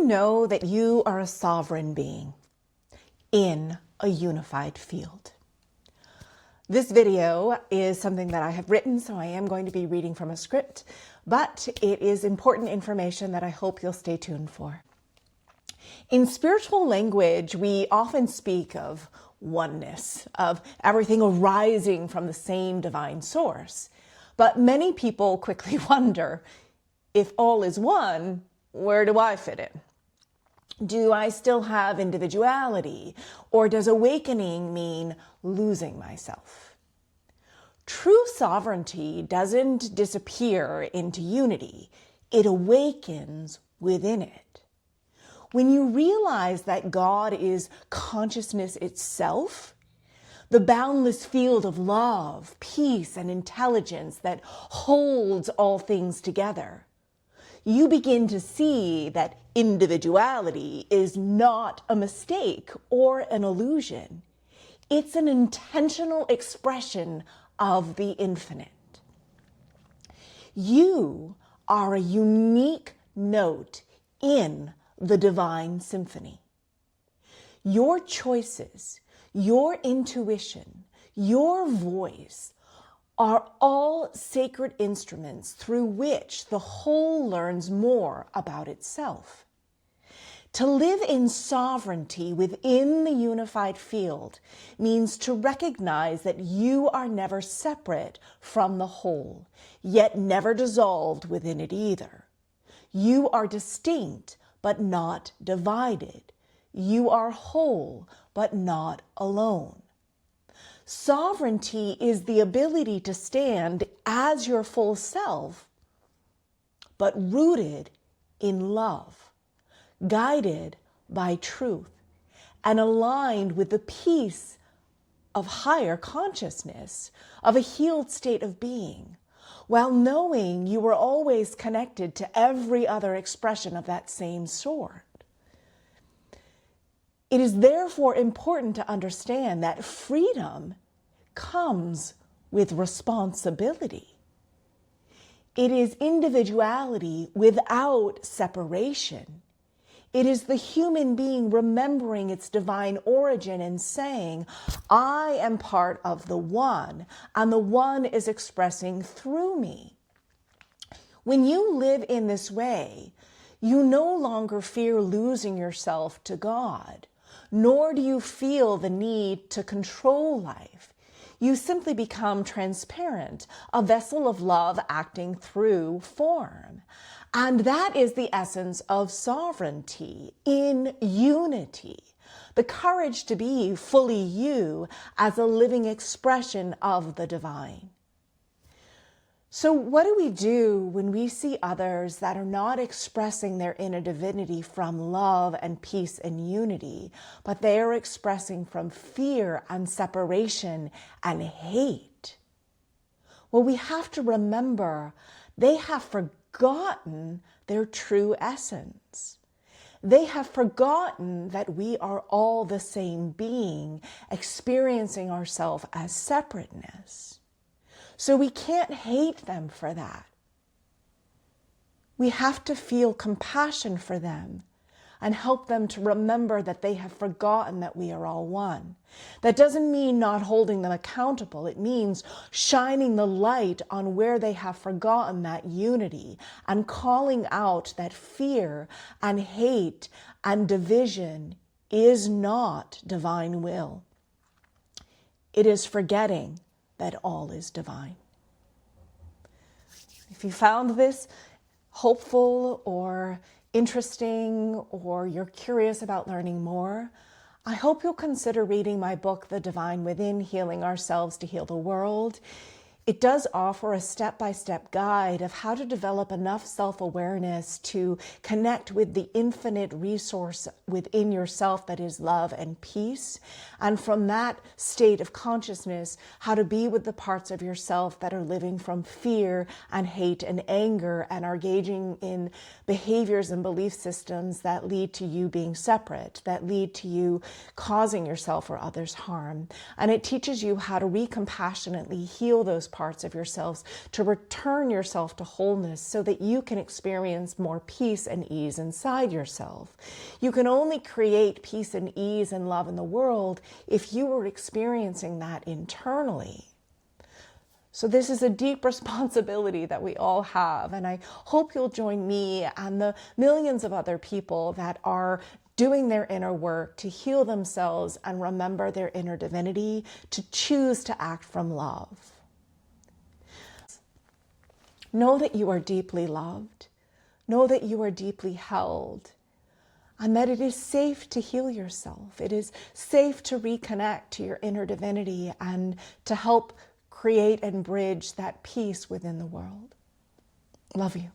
know that you are a sovereign being in a unified field? This video is something that I have written, so I am going to be reading from a script, but it is important information that I hope you'll stay tuned for. In spiritual language, we often speak of oneness, of everything arising from the same divine source. But many people quickly wonder, if all is one, where do I fit in? Do I still have individuality, or does awakening mean losing myself? True sovereignty doesn't disappear into unity. It awakens within it. When you realize that God is consciousness itself, the boundless field of love, peace, and intelligence that holds all things together, you begin to see that individuality is not a mistake or an illusion. It's an intentional expression of the infinite. You are a unique note in the divine symphony. Your choices, your intuition, your voice are all sacred instruments through which the whole learns more about itself. To live in sovereignty within the unified field means to recognize that you are never separate from the whole, yet never dissolved within it either. You are distinct, but not divided. You are whole, but not alone. Sovereignty is the ability to stand as your full self, but rooted in love, guided by truth, and aligned with the peace of higher consciousness, of a healed state of being, while knowing you are always connected to every other expression of that same sort. It is therefore important to understand that freedom comes with responsibility. It is individuality without separation. It is the human being remembering its divine origin and saying, I am part of the one, and the one is expressing through me. When you live in this way, you no longer fear losing yourself to God, nor do you feel the need to control life. You simply become transparent, a vessel of love acting through form. And that is the essence of sovereignty in unity, the courage to be fully you as a living expression of the divine. So what do we do when we see others that are not expressing their inner divinity from love and peace and unity, but they are expressing from fear and separation and hate? Well, we have to remember they have forgotten their true essence. They have forgotten that we are all the same being, experiencing ourselves as separateness. So we can't hate them for that. We have to feel compassion for them and help them to remember that they have forgotten that we are all one. That doesn't mean not holding them accountable. It means shining the light on where they have forgotten that unity and calling out that fear and hate and division is not divine will. It is forgetting that all is divine. If you found this hopeful or interesting, or you're curious about learning more, I hope you'll consider reading my book, The Divine Within, Healing Ourselves to Heal the World. It does offer a step-by-step guide of how to develop enough self-awareness to connect with the infinite resource within yourself that is love and peace. And from that state of consciousness, how to be with the parts of yourself that are living from fear and hate and anger and are engaging in behaviors and belief systems that lead to you being separate, that lead to you causing yourself or others harm. And it teaches you how to recompassionately heal those parts of yourselves, to return yourself to wholeness so that you can experience more peace and ease inside yourself. You can only create peace and ease and love in the world if you are experiencing that internally. So this is a deep responsibility that we all have, and I hope you'll join me and the millions of other people that are doing their inner work to heal themselves and remember their inner divinity, to choose to act from love. Know that you are deeply loved. Know that you are deeply held, and that it is safe to heal yourself. It is safe to reconnect to your inner divinity and to help create and bridge that peace within the world. Love you.